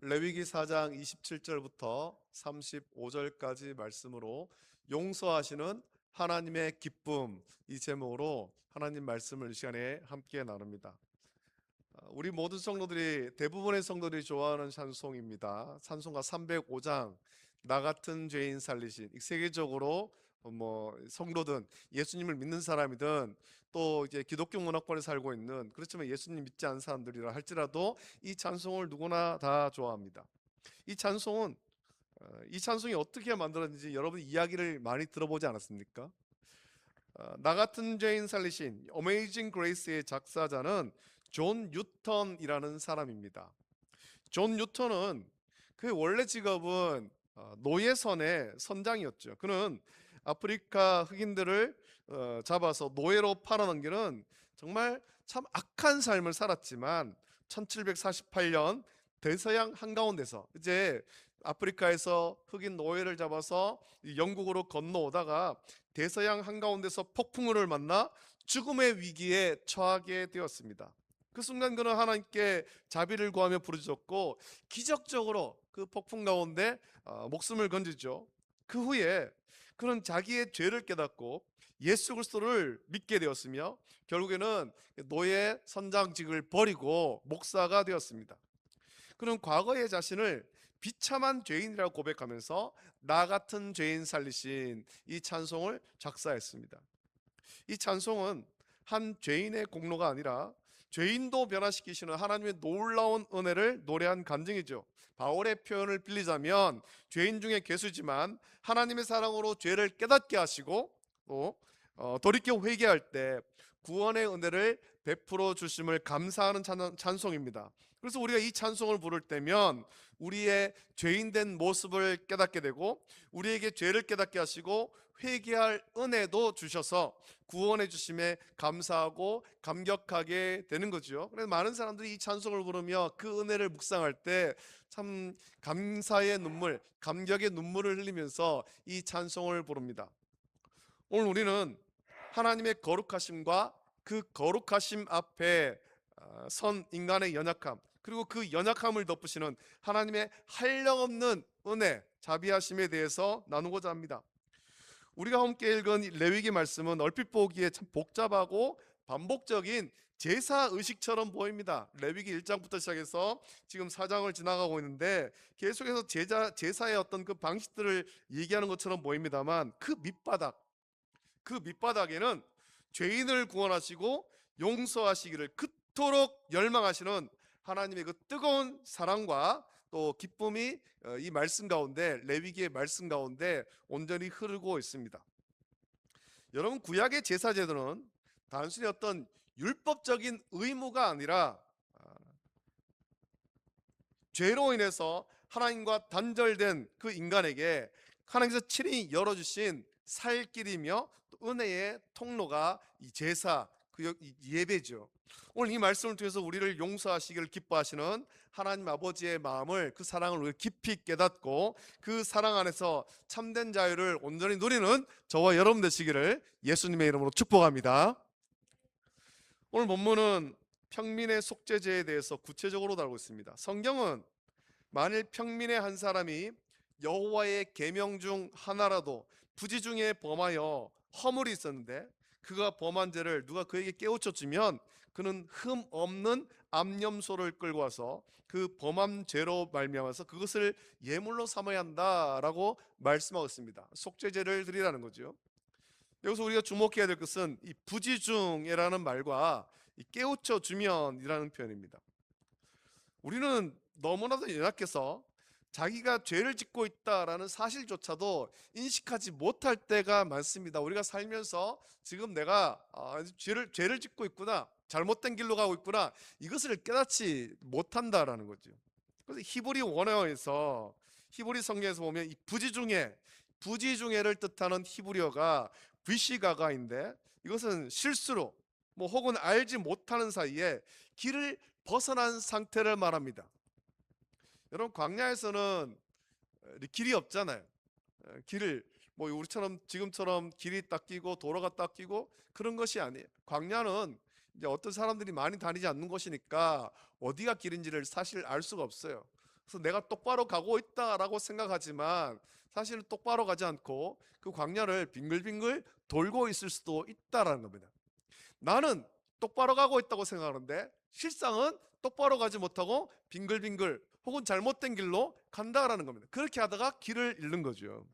레위기 4장 27절부터 35절까지 말씀으로 용서하시는 하나님의 기쁨, 이 제목으로 하나님 말씀을 이 시간에 함께 나눕니다. 우리 모든 성도들이, 대부분의 성도들이 좋아하는 찬송입니다. 찬송가 305장, 나 같은 죄인 살리신. 세계적으로 성도든 예수님을 믿는 사람이든 또 이제 기독교 문화권에 살고 있는, 그렇지만 예수님 믿지 않는 사람들이라 할지라도 이 찬송을 누구나 다 좋아합니다. 이 찬송은 이 찬송이 어떻게 만들어졌는지 여러분 이야기를 많이 들어보지 않았습니까? 나 같은 죄인 살리신 어메이징 그레이스의 작사자는 존 뉴턴이라는 사람입니다. 존 뉴턴은 그 원래 직업은 노예선의 선장이었죠. 그는 아프리카 흑인들을 잡아서 노예로 팔아넘기는 정말 참 악한 삶을 살았지만 1748년 대서양 한가운데서 이제 아프리카에서 흑인 노예를 잡아서 영국으로 건너오다가 대서양 한가운데서 폭풍우를 만나 죽음의 위기에 처하게 되었습니다. 그 순간 그는 하나님께 자비를 구하며 부르짖었고 기적적으로 그 폭풍 가운데 목숨을 건지죠. 그 후에 그는 자기의 죄를 깨닫고 예수 그리스도를 믿게 되었으며 결국에는 노예 선장직을 버리고 목사가 되었습니다. 그는 과거의 자신을 비참한 죄인이라고 고백하면서 나 같은 죄인 살리신 이 찬송을 작사했습니다. 이 찬송은 한 죄인의 공로가 아니라 죄인도 변화시키시는 하나님의 놀라운 은혜를 노래한 간증이죠. 바울의 표현을 빌리자면 죄인 중에 괴수지만 하나님의 사랑으로 죄를 깨닫게 하시고 또 돌이켜 회개할 때 구원의 은혜를 베풀어 주심을 감사하는 찬송입니다. 그래서 우리가 이 찬송을 부를 때면 우리의 죄인된 모습을 깨닫게 되고 우리에게 죄를 깨닫게 하시고 회개할 은혜도 주셔서 구원해 주심에 감사하고 감격하게 되는 거죠. 그래서 많은 사람들이 이 찬송을 부르며 그 은혜를 묵상할 때 참 감사의 눈물, 감격의 눈물을 흘리면서 이 찬송을 부릅니다. 오늘 우리는 하나님의 거룩하심과 그 거룩하심 앞에 선 인간의 연약함, 그리고 그 연약함을 덮으시는 하나님의 한량없는 은혜, 자비하심에 대해서 나누고자 합니다. 우리가 함께 읽은 레위기 말씀은 얼핏 보기에 참 복잡하고 반복적인 제사 의식처럼 보입니다. 레위기 1장부터 시작해서 지금 4장을 지나가고 있는데 계속해서 제사의 어떤 그 방식들을 얘기하는 것처럼 보입니다만 그 밑바닥에는 죄인을 구원하시고 용서하시기를 그토록 열망하시는 하나님의 그 뜨거운 사랑과 또 기쁨이 이 말씀 가운데, 레위기의 말씀 가운데 온전히 흐르고 있습니다. 여러분, 구약의 제사 제도는 단순히 어떤 율법적인 의무가 아니라 죄로 인해서 하나님과 단절된 그 인간에게 하나님께서 친히 열어주신 살 길이며 또 은혜의 통로가 이 제사, 그 예배죠. 오늘 이 말씀을 통해서 우리를 용서하시기를 기뻐하시는 하나님 아버지의 마음을, 그 사랑을 우리가 깊이 깨닫고 그 사랑 안에서 참된 자유를 온전히 누리는 저와 여러분 되시기를 예수님의 이름으로 축복합니다. 오늘 본문은 평민의 속죄제에 대해서 구체적으로 다루고 있습니다. 성경은 만일 평민의 한 사람이 여호와의 계명 중 하나라도 부지 중에 범하여 허물이 있었는데 그가 범한 죄를 누가 그에게 깨우쳐 주면 그는 흠 없는 암염소를 끌고 와서 그 범한 죄로 말미암아서 그것을 예물로 삼아야 한다라고 말씀하고 있습니다. 속죄제를 드리라는 거죠. 여기서 우리가 주목해야 될 것은 이 부지 중이라는 말과 이 깨우쳐 주면이라는 표현입니다. 우리는 너무나도 연약해서 자기가 죄를 짓고 있다라는 사실조차도 인식하지 못할 때가 많습니다. 우리가 살면서 지금 내가 죄를 짓고 있구나, 잘못된 길로 가고 있구나, 이것을 깨닫지 못한다라는 거죠. 그래서 히브리 원어에서, 히브리 성경에서 보면 이 부지중에를 뜻하는 히브리어가 비시가가인데 이것은 실수로 혹은 알지 못하는 사이에 길을 벗어난 상태를 말합니다. 여러분, 광야에서는 길이 없잖아요. 길을 우리처럼 지금처럼 길이 닦이고 도로가 닦이고 그런 것이 아니에요. 광야는 이제 어떤 사람들이 많이 다니지 않는 곳이니까 어디가 길인지를 사실 알 수가 없어요. 그래서 내가 똑바로 가고 있다라고 생각하지만 사실은 똑바로 가지 않고 그 광야를 빙글빙글 돌고 있을 수도 있다라는 겁니다. 나는 똑바로 가고 있다고 생각하는데 실상은 똑바로 가지 못하고 빙글빙글 혹은 잘못된 길로 간다라는 겁니다. 그렇게 하다가 길을 잃는 거죠.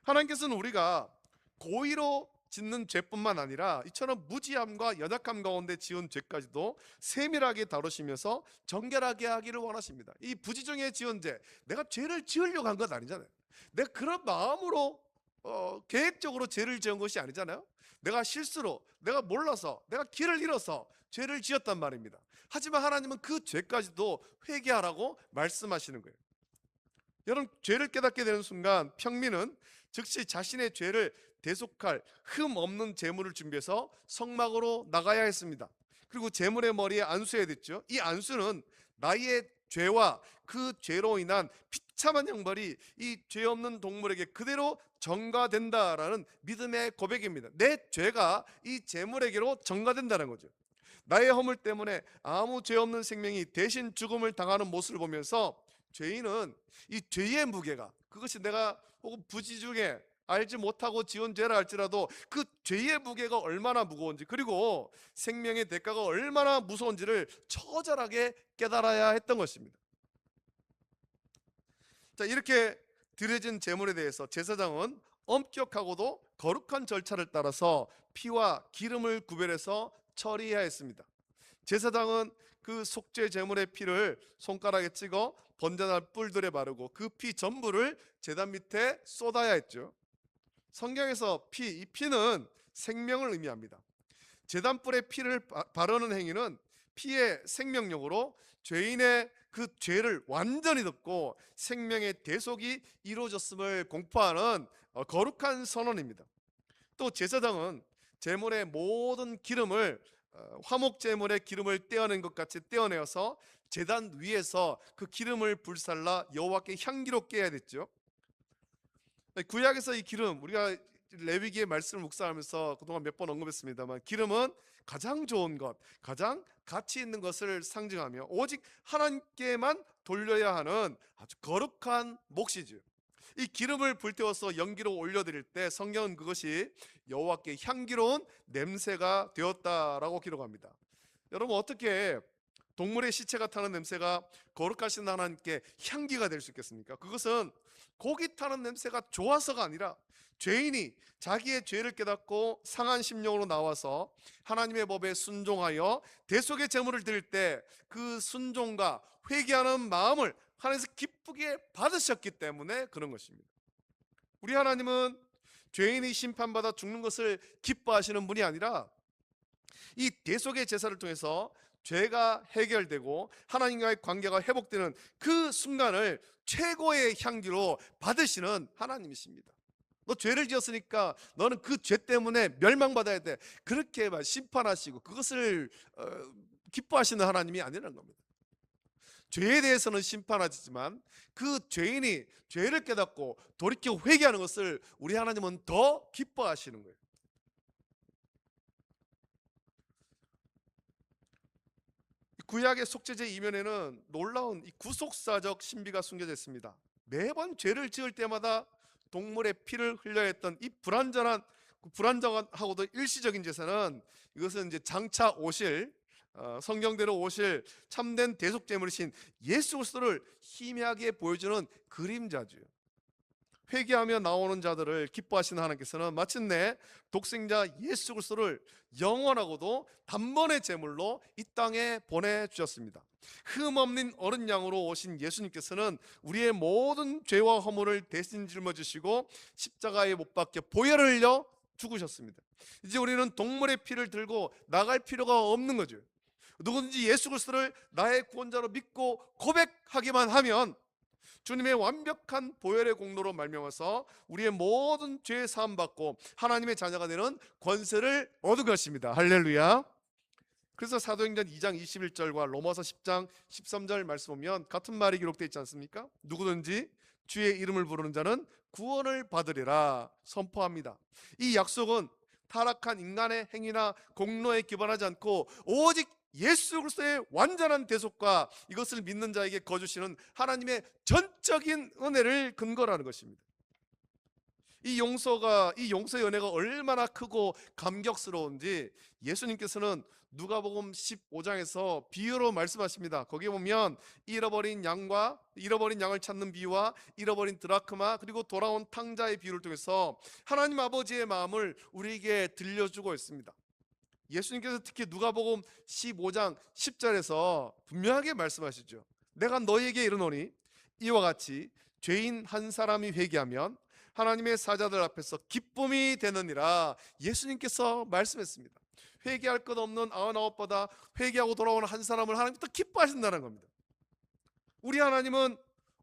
하나님께서는 우리가 고의로 짓는 죄뿐만 아니라 이처럼 무지함과 연약함 가운데 지은 죄까지도 세밀하게 다루시면서 정결하게 하기를 원하십니다. 이 부지중에 지은 죄, 내가 죄를 지으려고 한 것 아니잖아요. 내가 그런 마음으로 계획적으로 죄를 지은 것이 아니잖아요. 내가 실수로, 내가 몰라서, 내가 길을 잃어서 죄를 지었단 말입니다. 하지만 하나님은 그 죄까지도 회개하라고 말씀하시는 거예요. 여러분, 죄를 깨닫게 되는 순간 평민은 즉시 자신의 죄를 대속할 흠 없는 제물을 준비해서 성막으로 나가야 했습니다. 그리고 제물의 머리에 안수해야 됐죠. 이 안수는 나의 죄와 그 죄로 인한 비참한 형벌이 이 죄 없는 동물에게 그대로 전가된다라는 믿음의 고백입니다. 내 죄가 이 제물에게로 전가된다는 거죠. 나의 허물 때문에 아무 죄 없는 생명이 대신 죽음을 당하는 모습을 보면서 죄인은 이 죄의 무게가, 그것이 내가 혹은 부지중에 알지 못하고 지은 죄라 할지라도 그 죄의 무게가 얼마나 무거운지, 그리고 생명의 대가가 얼마나 무서운지를 처절하게 깨달아야 했던 것입니다. 자, 이렇게 드려진 제물에 대해서 제사장은 엄격하고도 거룩한 절차를 따라서 피와 기름을 구별해서 처리해야 했습니다. 제사장은 그 속죄 제물의 피를 손가락에 찍어 번제날 뿔들에 바르고 그 피 전부를 제단 밑에 쏟아야 했죠. 성경에서 이 피는 생명을 의미합니다. 제단불에 피를 바르는 행위는 피의 생명력으로 죄인의 그 죄를 완전히 덮고 생명의 대속이 이루어졌음을 공포하는 거룩한 선언입니다. 또 제사장은 제물의 모든 기름을 화목 제물의 기름을 떼어낸 것 같이 떼어내어서 제단 위에서 그 기름을 불살라 여호와께 향기롭게 해야 됐죠. 구약에서 이 기름, 우리가 레위기의 말씀을 묵상하면서 그동안 몇 번 언급했습니다만, 기름은 가장 좋은 것, 가장 가치 있는 것을 상징하며 오직 하나님께만 돌려야 하는 아주 거룩한 몫이죠. 이 기름을 불태워서 연기로 올려드릴 때 성경은 그것이 여호와께 향기로운 냄새가 되었다라고 기록합니다. 여러분, 어떻게 동물의 시체가 타는 냄새가 거룩하신 하나님께 향기가 될 수 있겠습니까? 그것은 고기 타는 냄새가 좋아서가 아니라 죄인이 자기의 죄를 깨닫고 상한 심령으로 나와서 하나님의 법에 순종하여 대속의 제물을 드릴 때 그 순종과 회개하는 마음을 하나님께서 기쁘게 받으셨기 때문에 그런 것입니다. 우리 하나님은 죄인이 심판받아 죽는 것을 기뻐하시는 분이 아니라 이 대속의 제사를 통해서 죄가 해결되고 하나님과의 관계가 회복되는 그 순간을 최고의 향기로 받으시는 하나님이십니다. 너 죄를 지었으니까 너는 그 죄 때문에 멸망받아야 돼, 그렇게 심판하시고 그것을 기뻐하시는 하나님이 아니라는 겁니다. 죄에 대해서는 심판하지만 그 죄인이 죄를 깨닫고 돌이켜 회개하는 것을 우리 하나님은 더 기뻐하시는 거예요. 구약의 속죄제 이면에는 놀라운 이 구속사적 신비가 숨겨져 있습니다. 매번 죄를 지을 때마다 동물의 피를 흘려야 했던 이 불완전하고도 일시적인 제사는, 이것은 이제 장차 오실 성경대로 오실 참된 대속제물이신 예수 그리스도를 희미하게 보여주는 그림자죠. 회개하며 나오는 자들을 기뻐하시는 하나님께서는 마침내 독생자 예수 그리스도를 영원하고도 단번의 제물로 이 땅에 보내주셨습니다. 흠없는 어린 양으로 오신 예수님께서는 우리의 모든 죄와 허물을 대신 짊어지시고 십자가에 못 박혀 보혈을 흘려 죽으셨습니다. 이제 우리는 동물의 피를 들고 나갈 필요가 없는 거죠. 누구든지 예수 그리스도를 나의 구원자로 믿고 고백하기만 하면 주님의 완벽한 보혈의 공로로 말미암아서 우리의 모든 죄 사함 받고 하나님의 자녀가 되는 권세를 얻은 것입니다. 할렐루야. 그래서 사도행전 2장 21절과 로마서 10장 13절 말씀 보면 같은 말이 기록되어 있지 않습니까? 누구든지 주의 이름을 부르는 자는 구원을 받으리라 선포합니다. 이 약속은 타락한 인간의 행위나 공로에 기반하지 않고 오직 예수 그리스도의 완전한 대속과 이것을 믿는 자에게 거주시는 하나님의 전적인 은혜를 근거라는 것입니다. 이 용서의 은혜가 얼마나 크고 감격스러운지 예수님께서는 누가복음 15장에서 비유로 말씀하십니다. 거기에 보면 잃어버린 양을 찾는 비유와 잃어버린 드라크마, 그리고 돌아온 탕자의 비유를 통해서 하나님 아버지의 마음을 우리에게 들려주고 있습니다. 예수님께서 특히 누가복음 15장 10절에서 분명하게 말씀하시죠. 내가 너희에게 이르노니 이와 같이 죄인 한 사람이 회개하면 하나님의 사자들 앞에서 기쁨이 되느니라. 예수님께서 말씀했습니다. 회개할 것 없는 99보다 회개하고 돌아오는 한 사람을 하나님부터 기뻐하신다는 겁니다. 우리 하나님은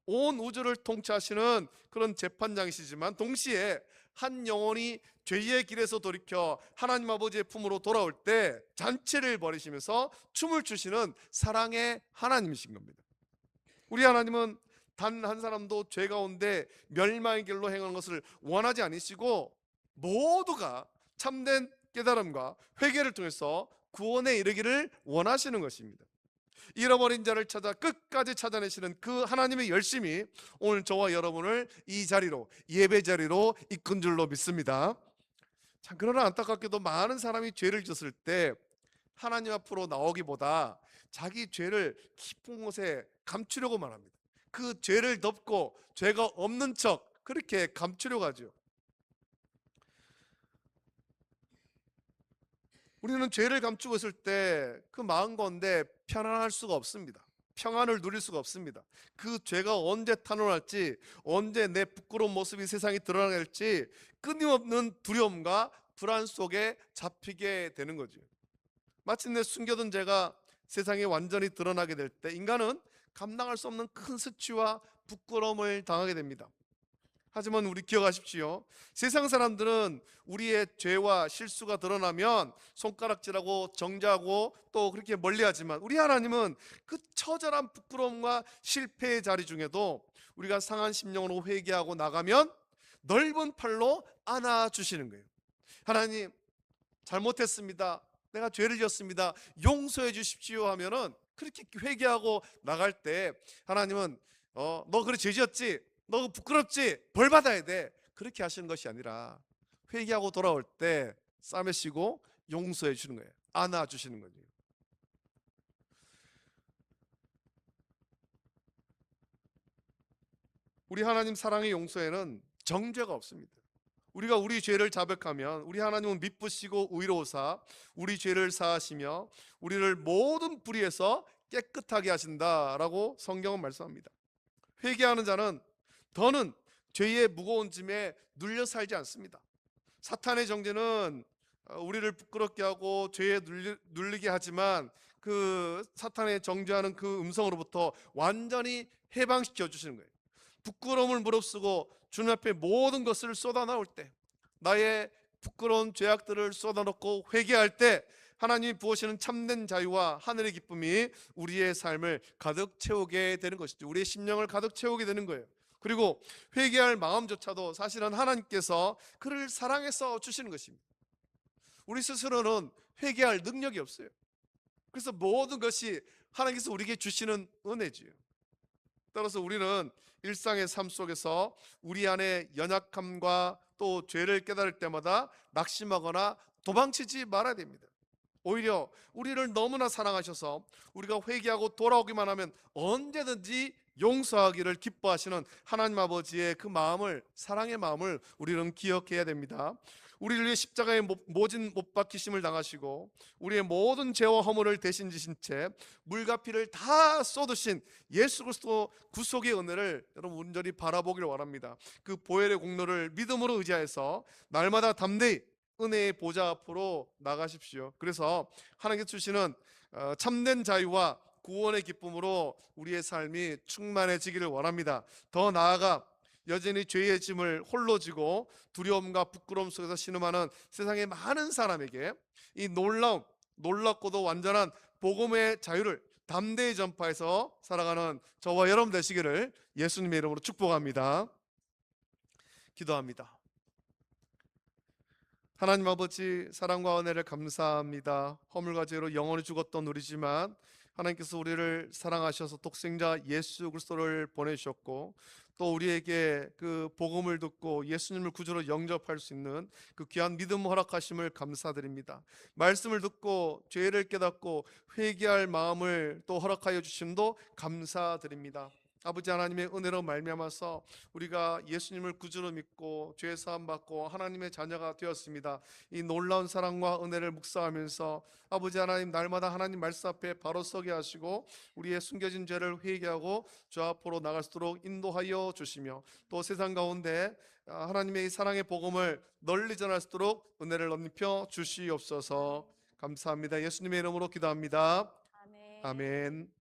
온 우주를 통치하시는 그런 재판장이시지만 동시에 한 영혼이 죄의 길에서 돌이켜 하나님 아버지의 품으로 돌아올 때 잔치를 벌이시면서 춤을 추시는 사랑의 하나님이신 겁니다. 우리 하나님은 단 한 사람도 죄 가운데 멸망의 길로 행하는 것을 원하지 않으시고 모두가 참된 깨달음과 회개를 통해서 구원에 이르기를 원하시는 것입니다. 잃어버린 자를 찾아 끝까지 찾아내시는 그 하나님의 열심이 오늘 저와 여러분을 이 자리로, 예배 자리로 이끈 줄로 믿습니다. 참, 그러나 안타깝게도 많은 사람이 죄를 지었을 때 하나님 앞으로 나오기보다 자기 죄를 깊은 곳에 감추려고만 합니다. 그 죄를 덮고 죄가 없는 척 그렇게 감추려고 하죠. 우리는 죄를 감추고 있을 때 그 마음 가운데 편안할 수가 없습니다. 평안을 누릴 수가 없습니다. 그 죄가 언제 탄원할지, 언제 내 부끄러운 모습이 세상에 드러날지 끊임없는 두려움과 불안 속에 잡히게 되는 거죠. 마침내 숨겨둔 죄가 세상에 완전히 드러나게 될 때 인간은 감당할 수 없는 큰 수치와 부끄러움을 당하게 됩니다. 하지만 우리 기억하십시오. 세상 사람들은 우리의 죄와 실수가 드러나면 손가락질하고 정죄하고 또 그렇게 멀리하지만 우리 하나님은 그 처절한 부끄러움과 실패의 자리 중에도 우리가 상한 심령으로 회개하고 나가면 넓은 팔로 안아주시는 거예요. 하나님, 잘못했습니다. 내가 죄를 지었습니다. 용서해 주십시오 하면은 그렇게 회개하고 나갈 때 하나님은 너 그래 죄 지었지? 너 부끄럽지? 벌 받아야 돼. 그렇게 하시는 것이 아니라 회개하고 돌아올 때 싸매시고 용서해 주는 거예요. 안아 주시는 거죠. 우리 하나님 사랑의 용서에는 정죄가 없습니다. 우리가 우리 죄를 자백하면 우리 하나님은 미쁘시고 의로우사 우리 죄를 사하시며 우리를 모든 불의에서 깨끗하게 하신다라고 성경은 말씀합니다. 회개하는 자는 더는 죄의 무거운 짐에 눌려 살지 않습니다. 사탄의 정죄는 우리를 부끄럽게 하고 죄에 눌리게 하지만 그 사탄의 정죄하는 그 음성으로부터 완전히 해방시켜 주시는 거예요. 부끄러움을 무릅쓰고 주님 앞에 모든 것을 쏟아나올 때, 나의 부끄러운 죄악들을 쏟아놓고 회개할 때 하나님이 부으시는 참된 자유와 하늘의 기쁨이 우리의 삶을 가득 채우게 되는 것이죠. 우리의 심령을 가득 채우게 되는 거예요. 그리고 회개할 마음조차도 사실은 하나님께서 그를 사랑해서 주시는 것입니다. 우리 스스로는 회개할 능력이 없어요. 그래서 모든 것이 하나님께서 우리에게 주시는 은혜지요. 따라서 우리는 일상의 삶 속에서 우리 안에 연약함과 또 죄를 깨달을 때마다 낙심하거나 도망치지 말아야 됩니다. 오히려 우리를 너무나 사랑하셔서 우리가 회개하고 돌아오기만 하면 언제든지 용서하기를 기뻐하시는 하나님 아버지의 그 마음을, 사랑의 마음을 우리는 기억해야 됩니다. 우리를 위해 십자가에 모진 못 박히심을 당하시고 우리의 모든 죄와 허물을 대신 지신 채 물과 피를 다 쏟으신 예수 그리스도 구속의 은혜를 여러분 온전히 바라보기를 원합니다. 그 보혈의 공로를 믿음으로 의지해서 날마다 담대히 은혜의 보좌 앞으로 나가십시오. 그래서 하나님께서 주시는 참된 자유와 구원의 기쁨으로 우리의 삶이 충만해지기를 원합니다. 더 나아가 여전히 죄의 짐을 홀로 지고 두려움과 부끄러움 속에서 신음하는 세상의 많은 사람에게 이 놀랍고도 완전한 복음의 자유를 담대히 전파해서 살아가는 저와 여러분 되시기를 예수님의 이름으로 축복합니다. 기도합니다. 하나님 아버지 사랑과 은혜를 감사합니다. 허물과 죄로 영원히 죽었던 우리지만 하나님께서 우리를 사랑하셔서 독생자 예수 그리스도를 보내주셨고 또 우리에게 그 복음을 듣고 예수님을 구주로 영접할 수 있는 그 귀한 믿음 허락하심을 감사드립니다. 말씀을 듣고 죄를 깨닫고 회개할 마음을 또 허락하여 주심도 감사드립니다. 아버지 하나님의 은혜로 말미암아서 우리가 예수님을 구주로 믿고 죄 사함 받고 하나님의 자녀가 되었습니다. 이 놀라운 사랑과 은혜를 묵상하면서 아버지 하나님 날마다 하나님 말씀 앞에 바로 서게 하시고 우리의 숨겨진 죄를 회개하고 주 앞으로 나갈 수 있도록 인도하여 주시며 또 세상 가운데 하나님의 이 사랑의 복음을 널리 전할 수 있도록 은혜를 넘겨 주시옵소서. 감사합니다. 예수님의 이름으로 기도합니다. 아멘. 아멘.